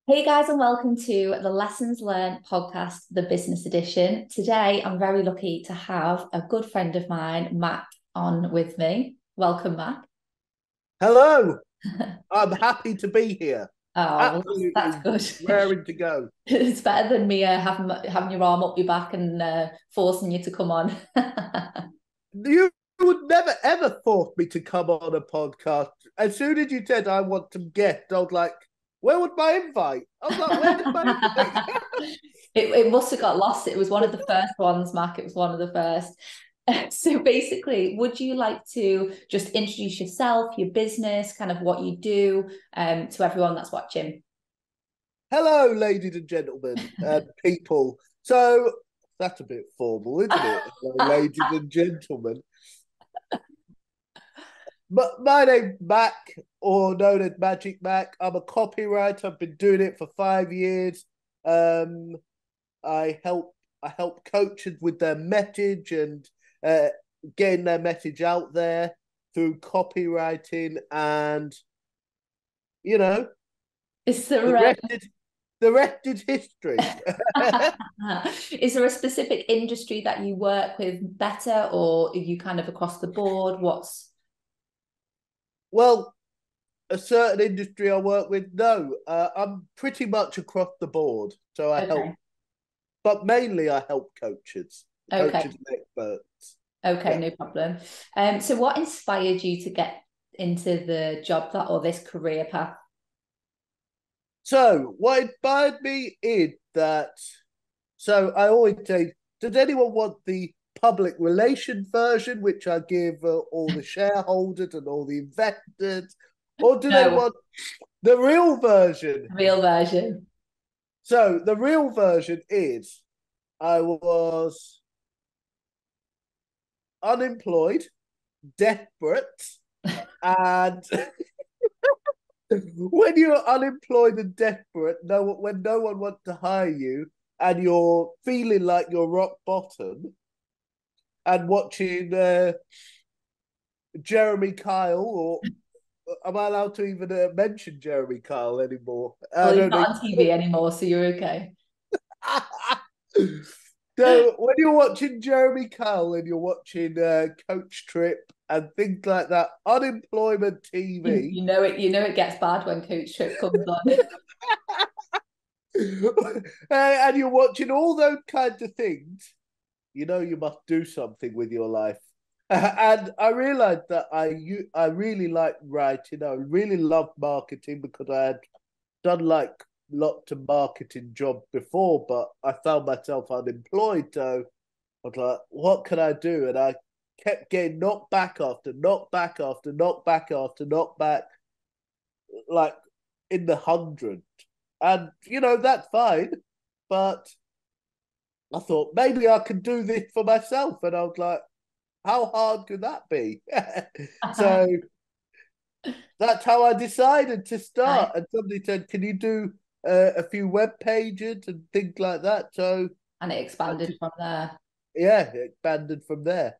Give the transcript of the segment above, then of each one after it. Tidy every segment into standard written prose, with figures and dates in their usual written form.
Hey guys, and welcome to the Lessons Learned podcast, the business edition. Today, I'm very lucky to have a good friend of mine, Mac, on with me. Welcome, Mac. Hello, I'm happy to be here. Oh, well, that's Absolutely good. raring to go. It's better than me having your arm up your back and forcing you to come on. You would never ever force me to come on a podcast. As soon as you said I want to guest, I was like, where would my invite? I was like, where's my invite? It must have got lost. It was one of the first ones, Mac. It was one of the first. So basically, would you like to just introduce yourself, your business, kind of what you do, to everyone that's watching? Hello, ladies and gentlemen, people. So that's a bit formal, isn't it? Hello, ladies and gentlemen. But my name's Mac, or known as Magic Mac. I'm a copywriter. I've been doing it for 5 years. Um, I help coaches with their message and uh, getting their message out there through copywriting, and you know Is the there rest is the rest is history. is there a specific industry that you work with better, or are you kind of across the board? What's Well, a certain industry I work with, no, I'm pretty much across the board. So I help, okay? but mainly I help Okay, coaches and experts. okay, Yeah. no problem. So what inspired you to get into the job that or this career path? So what inspired me is that. So I always say, does anyone want the public relations version, which I give all the shareholders and all the investors, or do they No, want the real version? real version. So the real version is I was unemployed, desperate, and when you're unemployed and desperate, when no one wants to hire you, and you're feeling like you're rock bottom, and watching Jeremy Kyle, or am I allowed to even mention Jeremy Kyle anymore? Well, I he's don't not think. on TV anymore, so you're okay. So when you're watching Jeremy Kyle and you're watching Coach Trip and things like that, unemployment TV, You know it gets bad when Coach Trip comes on. and you're watching all those kinds of things, you know you must do something with your life. And I realized that I really like writing. I really loved marketing because I had done like lots of marketing jobs before, but I found myself unemployed. So I was like, what can I do? And I kept getting knocked back after knocked back after knocked back after knocked back, like in the hundred. And that's fine, but I thought maybe I could do this for myself. And I was like, how hard could that be? So that's how I decided to Nice. start. And somebody said, can you do a few web pages and things like that? So And it I expanded just, from there. yeah, it expanded from there.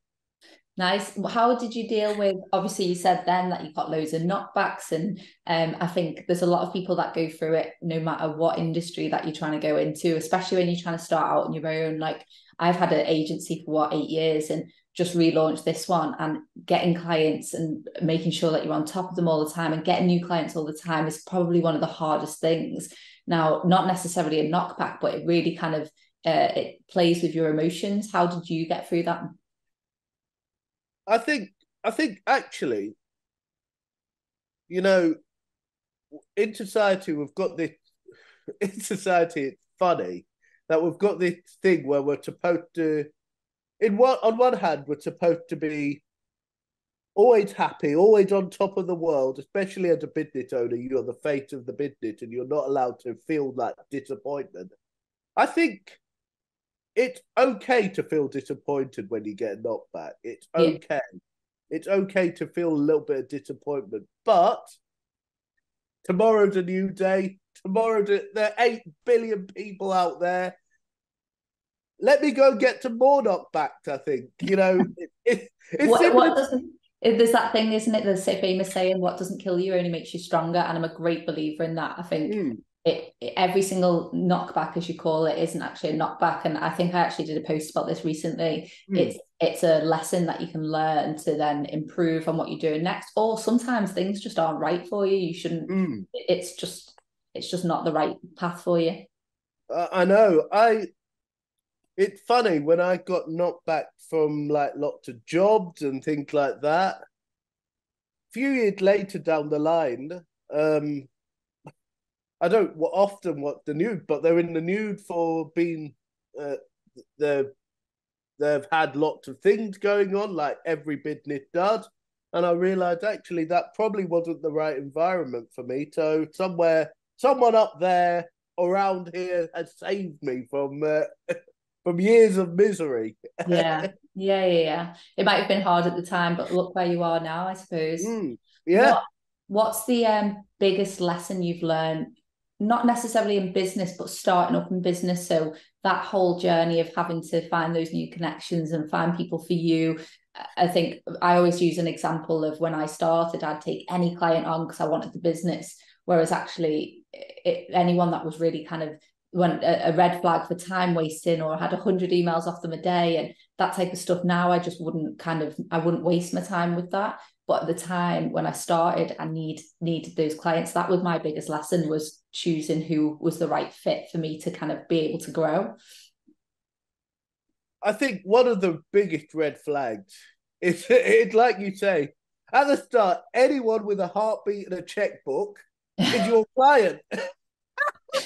Nice. How did you deal with, obviously you said then that you got loads of knockbacks, and I think there's a lot of people that go through it no matter what industry that you're trying to go into, especially when you're trying to start out on your own. Like I've had an agency for 8 years and just relaunched this one, and getting clients and making sure that you're on top of them all the time and getting new clients all the time is probably one of the hardest things. Now, not necessarily a knockback, but it really kind of it plays with your emotions. How did you get through that? I think I think actually, you know, in society we've got this in society it's funny that we've got this thing where we're supposed to on one hand we're supposed to be always happy, always on top of the world, especially as a business owner, you're the face of the business and you're not allowed to feel that disappointment. I think it's okay to feel disappointed when you get knocked back. It's Yeah. okay. It's okay to feel a little bit of disappointment, but tomorrow's a new day. There are 8 billion people out there. Let me go get some more knockbacks. I think it's What similar. doesn't there's that thing, isn't it? There's a famous saying, what doesn't kill you only makes you stronger. And I'm a great believer in that. I think Mm, every single knockback, as you call it, isn't actually a knockback. And I think I actually did a post about this recently. It's a lesson that you can learn to then improve on what you're doing next. Or sometimes things just aren't right for you. You shouldn't. It's just not the right path for you. I know. It's funny when I got knocked back from like lots of jobs and things like that. A few years later down the line, I don't often watch the news, but they're in the news for being they've had lots of things going on, like every business does. And I realized actually that probably wasn't the right environment for me. So someone up there around here has saved me from years of misery. Yeah. It might have been hard at the time, but look where you are now, I suppose. Yeah. What's the biggest lesson you've learned, not necessarily in business, but starting up in business? So that whole journey of having to find those new connections and find people for you. I think I always use an example of when I started, I'd take any client on because I wanted the business. Whereas actually anyone that was really kind of when a red flag for time wasting, or I had 100 emails off them a day and that type of stuff, now I just wouldn't waste my time with that. But at the time when I started, I needed those clients. That was my biggest lesson, was choosing who was the right fit for me to kind of be able to grow. I think one of the biggest red flags is it's like you say, at the start, anyone with a heartbeat and a checkbook is your client.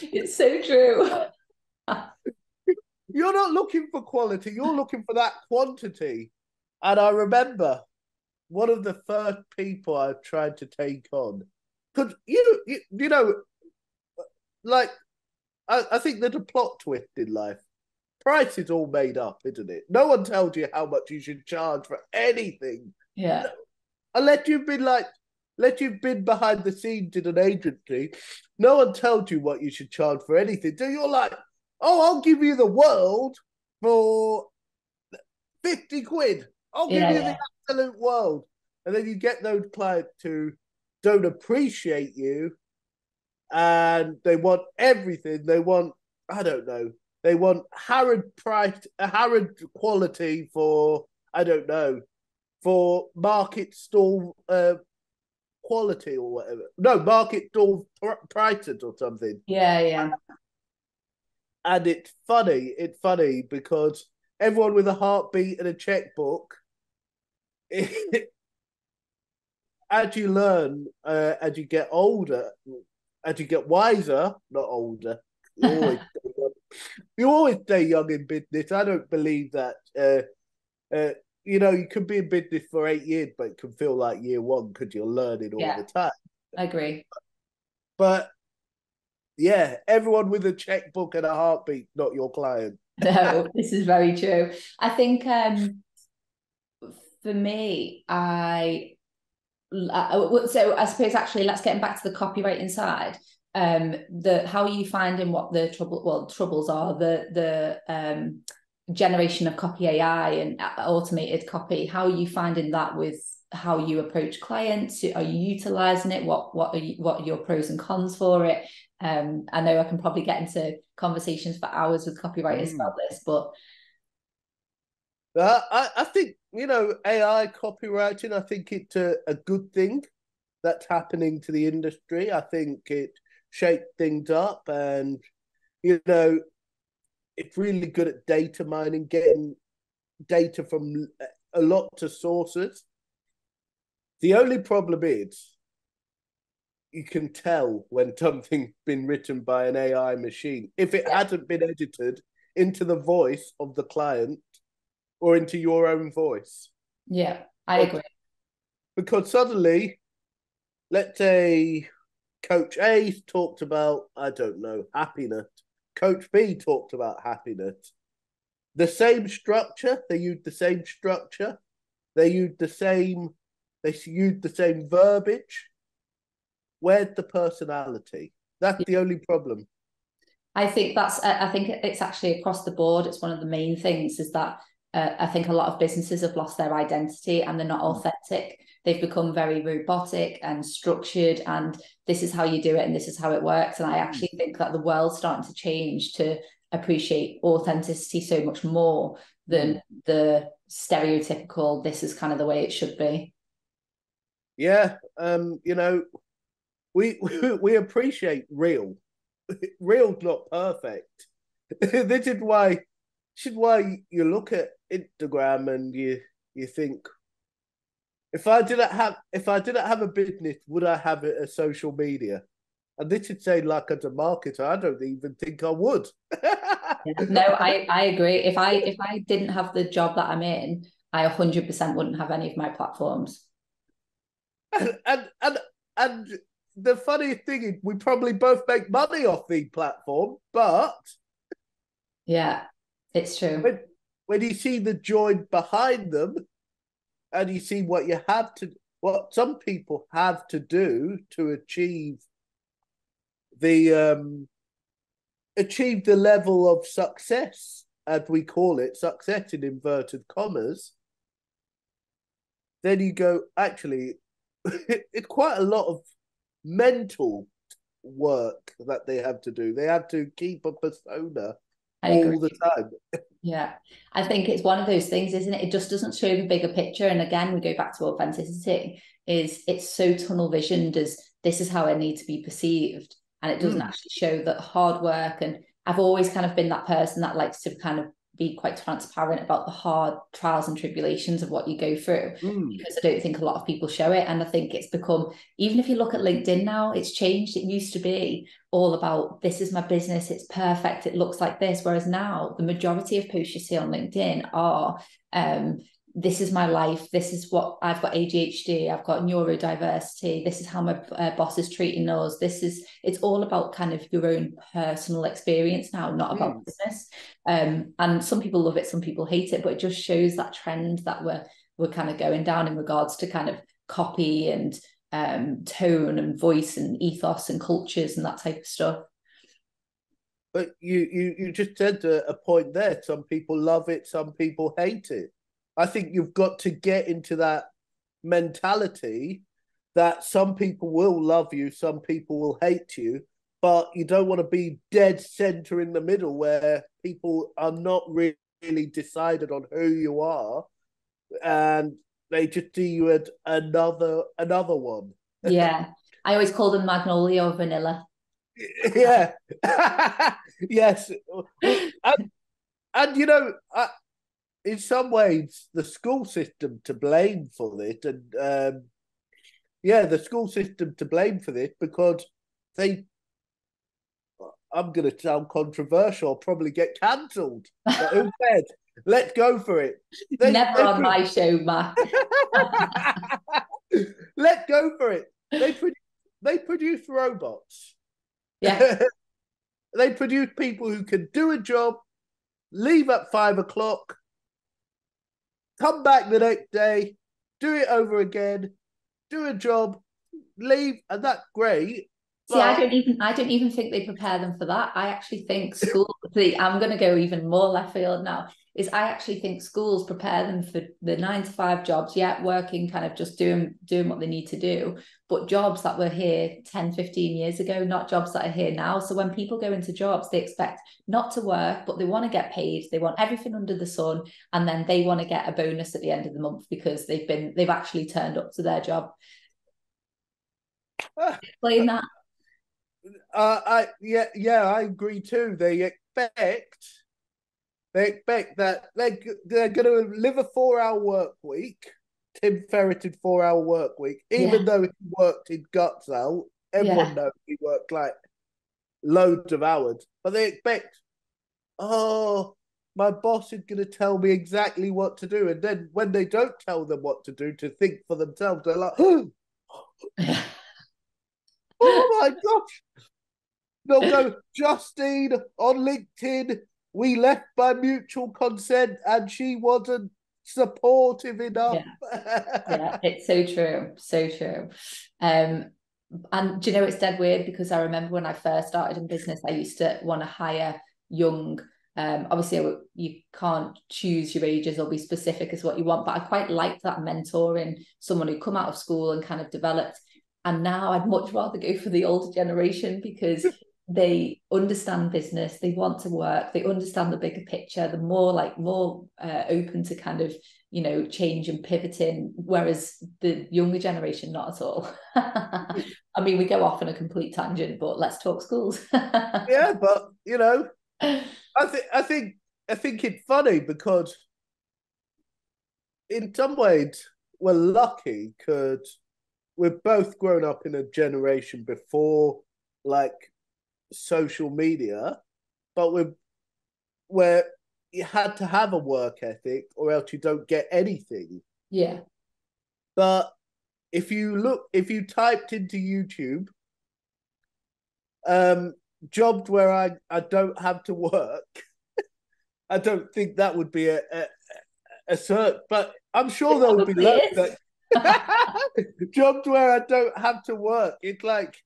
It's so true. You're not looking for quality, you're looking for that quantity. And I remember one of the first people I tried to take on, because you know, like I think there's a plot twist in life. Price is all made up, isn't it? No one tells you how much you should charge for anything. Yeah. Unless you've been behind the scenes in an agency, no one tells you what you should charge for anything. So you're like, oh, I'll give you the world for 50 quid. I'll give you the absolute world. And then you get those clients who don't appreciate you and they want everything. They want, I don't know, they want Harrod price, Harrod quality for, I don't know, for market stall quality or whatever. No, market stall prices or something. Yeah. And it's funny because everyone with a heartbeat and a checkbook, as you learn, as you get older, as you get wiser, not older, you always stay young in business. I don't believe that. You could be in business for 8 years, but it can feel like year one because you're learning all the time. I agree. But yeah, everyone with a checkbook and a heartbeat, not your client. No, this is very true. I think for me, so I suppose actually let's get back to the copywriting side. How are you finding what the troubles are, the generation of copy AI and automated copy? How are you finding that with how you approach clients? Are you utilizing it? What are your pros and cons for it? I know I can probably get into conversations for hours with copywriters about this, but I think AI copywriting. I think it's a good thing that's happening to the industry. I think it shaped things up, and it's really good at data mining, getting data from a lot of sources. The only problem is you can tell when something's been written by an AI machine if it hasn't been edited into the voice of the client or into your own voice. Yeah, I agree. Because suddenly, let's say Coach A talked about, I don't know, happiness. Coach B talked about happiness. The same structure, they used the same structure. They used the same verbiage. Where's the personality? That's the only problem. I think it's actually across the board. It's one of the main things is that I think a lot of businesses have lost their identity and they're not authentic. They've become very robotic and structured, and this is how you do it and this is how it works. And I actually think that the world's starting to change to appreciate authenticity so much more than the stereotypical, this is kind of the way it should be. Yeah, you know, we appreciate real. Real's not perfect. This is why you look at Instagram and you think, if I didn't have a business, would I have it as social media? And this would say, like, as a marketer, I don't even think I would. No, I agree. If I didn't have the job that I'm in, I 100% wouldn't have any of my platforms. And the funny thing is, we probably both make money off the platform, but yeah, it's true. When you see the joy behind them, and you see what some people have to do to the achieve the level of success, as we call it, success in inverted commas, then you go, actually, it's quite a lot of mental work that they have to do. They have to keep a persona all the time. Yeah, I think it's one of those things, isn't it? It just doesn't show the bigger picture. And again, we go back to authenticity, is it's so tunnel visioned as this is how I need to be perceived. And it doesn't actually show that hard work. And I've always kind of been that person that likes to kind of be quite transparent about the hard trials and tribulations of what you go through, because I don't think a lot of people show it. And I think it's become, even if you look at LinkedIn now, it's changed. It used to be all about, this is my business, it's perfect, it looks like this. Whereas now the majority of posts you see on LinkedIn are, this is my life, this is what I've got, ADHD, I've got neurodiversity, this is how my boss is treating us. It's all about kind of your own personal experience now, not about business. And some people love it, some people hate it, but it just shows that trend that we're kind of going down in regards to kind of copy and tone and voice and ethos and cultures and that type of stuff. But you just said a point there. Some people love it, some people hate it. I think you've got to get into that mentality that some people will love you, some people will hate you, but you don't want to be dead center in the middle where people are not really decided on who you are, and they just see you as another one. Yeah, I always call them Magnolia or Vanilla. Yeah. Yes. And you know, in some ways, the school system to blame for this, and the school system to blame for this, because I'm going to sound controversial, I'll probably get cancelled. But who said? Let's go for it. Never on my show, Mac. Let's go for it. They produce robots. Yeah. They produce people who can do a job, leave at 5 o'clock, come back the next day, do it over again, do a job, leave, and that's great. See, I don't even think they prepare them for that. I actually think school, I'm going to go even more left field now, is I actually think schools prepare them for the 9 to 5 jobs, working, kind of just doing what they need to do, but jobs that were here 10, 15 years ago, not jobs that are here now. So when people go into jobs, they expect not to work, but they want to get paid. They want everything under the sun. And then they want to get a bonus at the end of the month because they've actually turned up to their job. Explain that. I agree too. They expect that they're going to live a 4-hour work week. Tim Ferritted 4-hour work week, even though he worked his guts out. Everyone knows he worked like loads of hours, but they expect, oh, my boss is going to tell me exactly what to do, and then when they don't tell them what to do, to think for themselves, they're like, oh my gosh. They'll go, Justine, on LinkedIn, we left by mutual consent and she wasn't supportive enough. Yeah, it's so true. So true. And do you know, it's dead weird because I remember when I first started in business, I used to want to hire young Obviously, you can't choose your ages or be specific as what you want, but I quite like that mentoring someone who come out of school and kind of developed. And now I'd much rather go for the older generation because they understand business, they want to work, they understand the bigger picture, they're more open to kind of, you know, change and pivoting, whereas the younger generation, not at all. I mean, we go off on a complete tangent, but let's talk schools. Yeah, but you know, I think it's funny because in some ways we're lucky because we've both grown up in a generation before like social media, but where you had to have a work ethic or else you don't get anything. Yeah. But if you typed into YouTube, jobs where I don't have to work, I don't think that would be a search, but I'm sure there would be loads that jobs where I don't have to work. It's like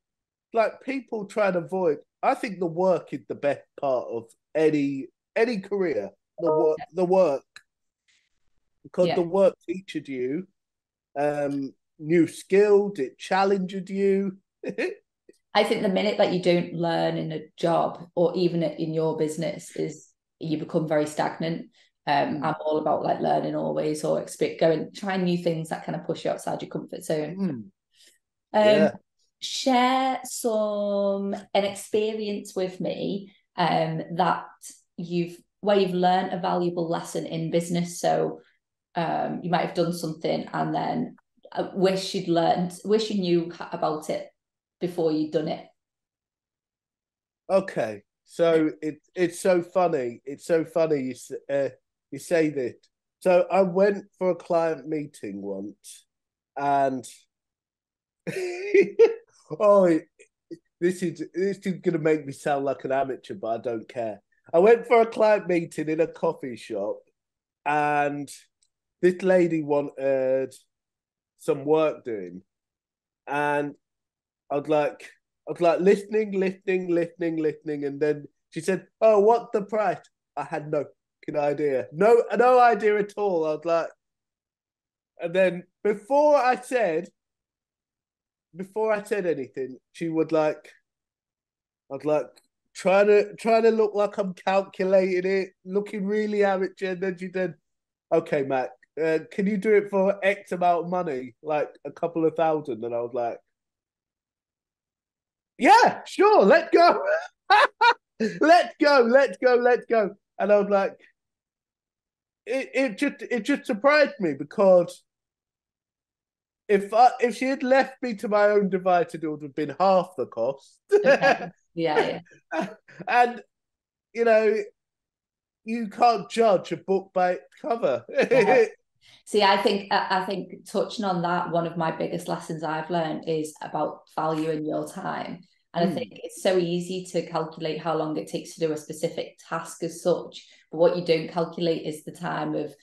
people try to avoid. I think the work is the best part of any career. The work, because the work teaches you new skills. It challenges you. I think the minute that you don't learn in a job or even in your business is you become very stagnant. I'm all about like learning always or trying new things that kind of push you outside your comfort zone. Yeah. Share an experience with me that where you've learned a valuable lesson in business. So you might have done something and then wish you knew about it before you'd done it. Okay, so it's so funny. It's so funny you say this. So I went for a client meeting once, and oh, this is gonna make me sound like an amateur, but I don't care. I went for a client meeting in a coffee shop, and this lady wanted some work doing, and I was like listening, and then she said, "Oh, what's the price?" I had no idea, no idea at all. I was like, and then before I said anything, she would like, I was like trying to look like I'm calculating it, looking really amateur. And then she said, "Okay, Matt, can you do it for X amount of money, like a couple of thousand?" And I was like, "Yeah, sure, let's go." Let's go. And I was like, it just surprised me because if she had left me to my own devices, it would have been half the cost. Okay. Yeah. And you know, you can't judge a book by its cover. Yeah. See, I think touching on that, one of my biggest lessons I've learned is about valuing your time. And I think it's so easy to calculate how long it takes to do a specific task as such. But what you don't calculate is the time of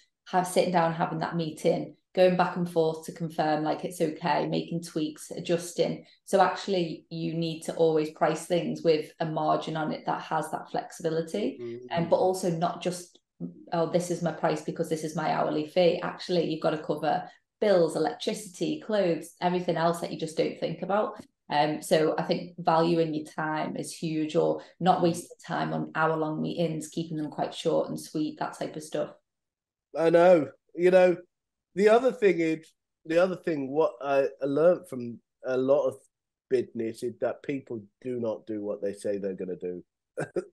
sitting down, having that meeting, going back and forth to confirm like it's okay, making tweaks, adjusting. So actually you need to always price things with a margin on it that has that flexibility. But also not just, oh, this is my price because this is my hourly fee. Actually, you've got to cover bills, electricity, clothes, everything else that you just don't think about. So I think valuing your time is huge, or not wasting time on hour-long meetings, keeping them quite short and sweet, that type of stuff. I know. You know, the other thing what I learned from a lot of business is that people do not do what they say they're going to do.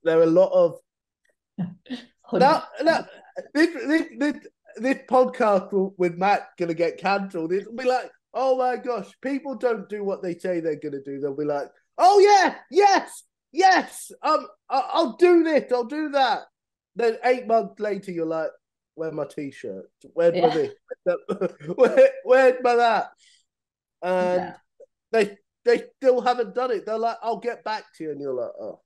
There are a lot of no, this podcast with Matt gonna get cancelled. It'll be like, oh my gosh, people don't do what they say they're gonna do. They'll be like, oh yeah, yes, I'll do this, I'll do that. Then 8 months later, you're like, where's my t-shirt? Where's my this? Where's my that? And they still haven't done it. They're like, I'll get back to you, and you're like, oh.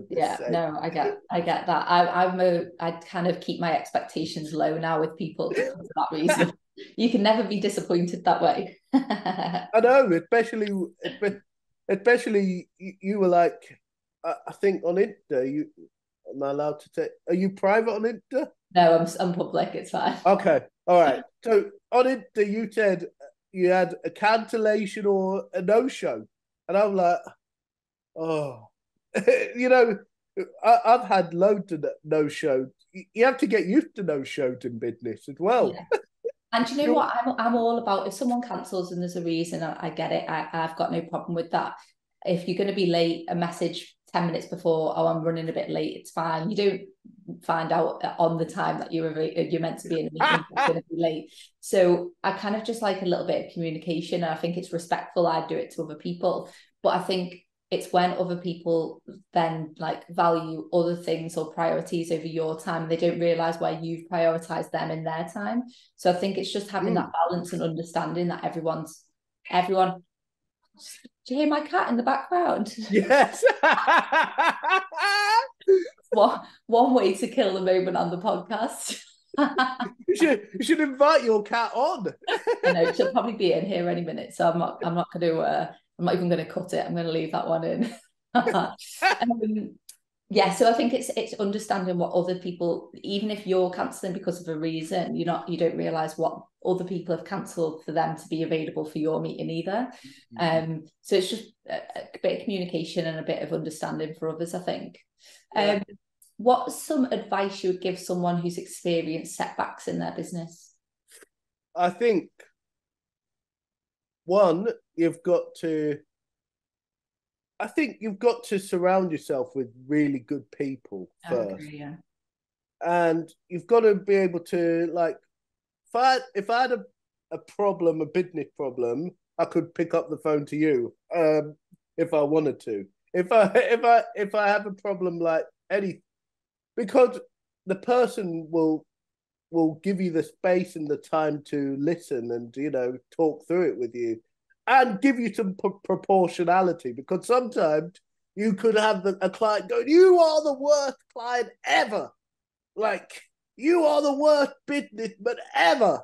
Yeah, sake. no, I get that. I kind of keep my expectations low now with people because of that reason. You can never be disappointed that way. I know, especially you were like, I think on Insta, Am I allowed to take? Are you private on Insta? No, I'm public. It's fine. Okay, all right. So on Insta, you said you had a cancellation or a no-show, and I'm like, oh, you know, I've had loads of no-shows. You have to get used to no-shows in business as well. Yeah. And you know what? I'm all about if someone cancels and there's a reason, I get it. I've got no problem with that. If you're going to be late, a message 10 minutes before, oh, I'm running a bit late, it's fine. You don't find out on the time that you're meant to be in a meeting, you're going to be late. So I kind of just like a little bit of communication. And I think it's respectful. I do it to other people. But I think it's when other people then like value other things or priorities over your time. They don't realize where you've prioritized them in their time. So I think it's just having that balance and understanding that everyone. Do you hear my cat in the background? Yes. One way to kill the moment on the podcast. You should invite your cat on. I know she'll probably be in here any minute, so I'm not going to. I'm not even going to cut it. I'm going to leave that one in. Yeah, so I think it's understanding what other people, even if you're cancelling because of a reason, you don't realise what other people have cancelled for them to be available for your meeting either. So it's just a bit of communication and a bit of understanding for others, I think. Yeah. What's some advice you would give someone who's experienced setbacks in their business? I think one, you've got to surround yourself with really good people first. Agree, yeah. And you've got to be able to, like, if I had a problem, a business problem, I could pick up the phone to you if I wanted to. If I have a problem like any, because the person will give you the space and the time to listen and, talk through it with you and give you some proportionality, because sometimes you could have a client going, you are the worst client ever. Like, you are the worst businessman ever.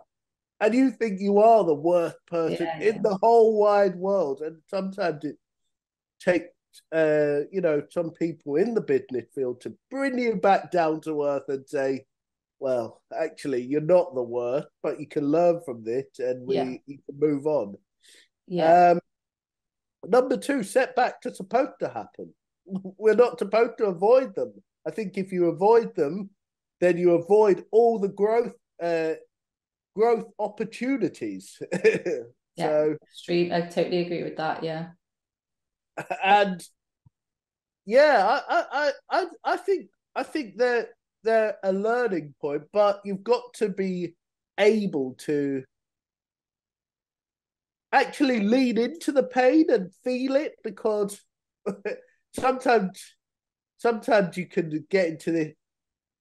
And you think you are the worst person in the whole wide world. And sometimes it takes, some people in the business field to bring you back down to earth and say, well, actually, you're not the worst, but you can learn from this and you can move on. Yeah. Number two, setbacks are supposed to happen. We're not supposed to avoid them. I think if you avoid them, then you avoid all the growth opportunities. So extreme. I totally agree with that. Yeah. And yeah, I think they're a learning point, but you've got to be able to actually lean into the pain and feel it, because sometimes you can get into the,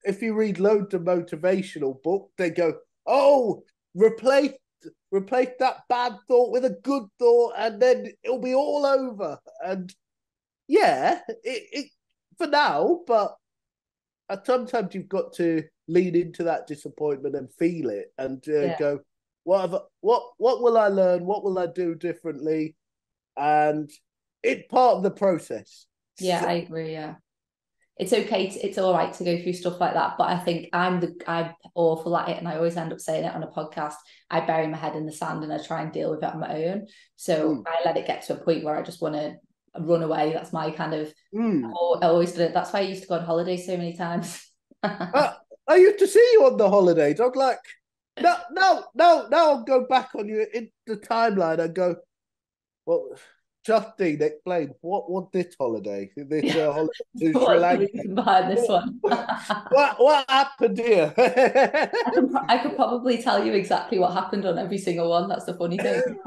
if you read loads of motivational books, they go, oh, replace that bad thought with a good thought and then it'll be all over. And yeah, it for now, but sometimes you've got to lean into that disappointment and feel it and go, what will I learn? What will I do differently? And it's part of the process. Yeah, I agree. Yeah. It's okay. It's all right to go through stuff like that. But I think I'm awful at it. And I always end up saying it on a podcast. I bury my head in the sand and I try and deal with it on my own. So I let it get to a point where I just want to run away. That's my kind of, I always did it. That's why I used to go on holiday so many times. I used to see you on the holidays. I was like, no, I'll go back on you in the timeline and go, well, Justine, explain what this holiday? This holiday to Sri Lanka. Behind this one. what happened here? I could probably tell you exactly what happened on every single one. That's the funny thing.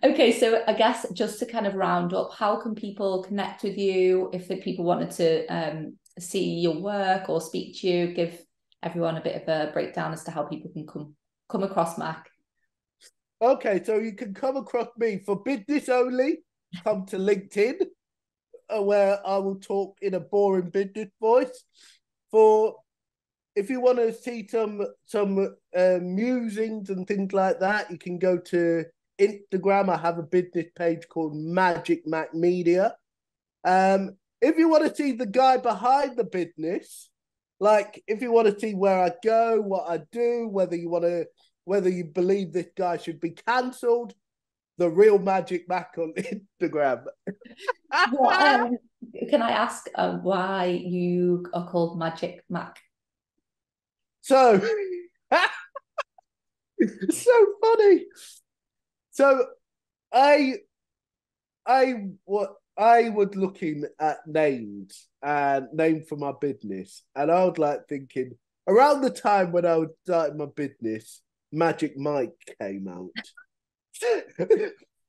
Okay, so I guess just to kind of round up, how can people connect with you if people wanted to see your work or speak to you? Give everyone a bit of a breakdown as to how people can come across Mac. Okay, so you can come across me for business only. Come to LinkedIn, where I will talk in a boring business voice. For if you want to see some musings and things like that, you can go to Instagram. I have a business page called Magic Mak Media. if you want to see the guy behind the business, like if you want to see where I go, what I do, whether you believe this guy should be cancelled, the real Magic Mak on Instagram. What, can I ask why you are called Magic Mak? So, it's so funny. So, I I was looking at names and name for my business, and I was like thinking around the time when I was starting my business, Magic Mike came out.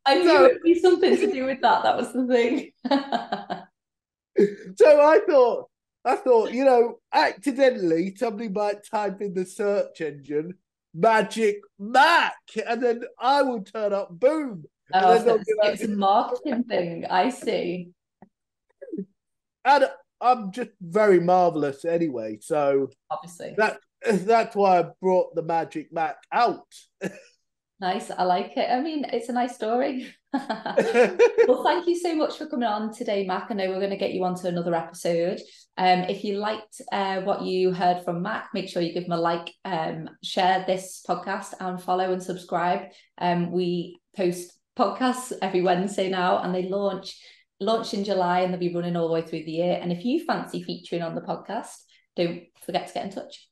I knew So, it'd be something to do with that. That was the thing. so I thought, accidentally somebody might type in the search engine Magic Mak, and then I would turn up, boom. And Oh, then so they'll be like, it's a marketing thing. I see. and I'm just very marvelous anyway. So Obviously. that's why I brought the Magic Mak out. Nice. I like it. I mean, it's a nice story. Well, thank you so much for coming on today, Mak. I know we're going to get you onto another episode. If you liked what you heard from Mak, make sure you give him a like, share this podcast, and follow and subscribe. We post podcasts every Wednesday now, and they launch in July, and they'll be running all the way through the year. And if you fancy featuring on the podcast, don't forget to get in touch.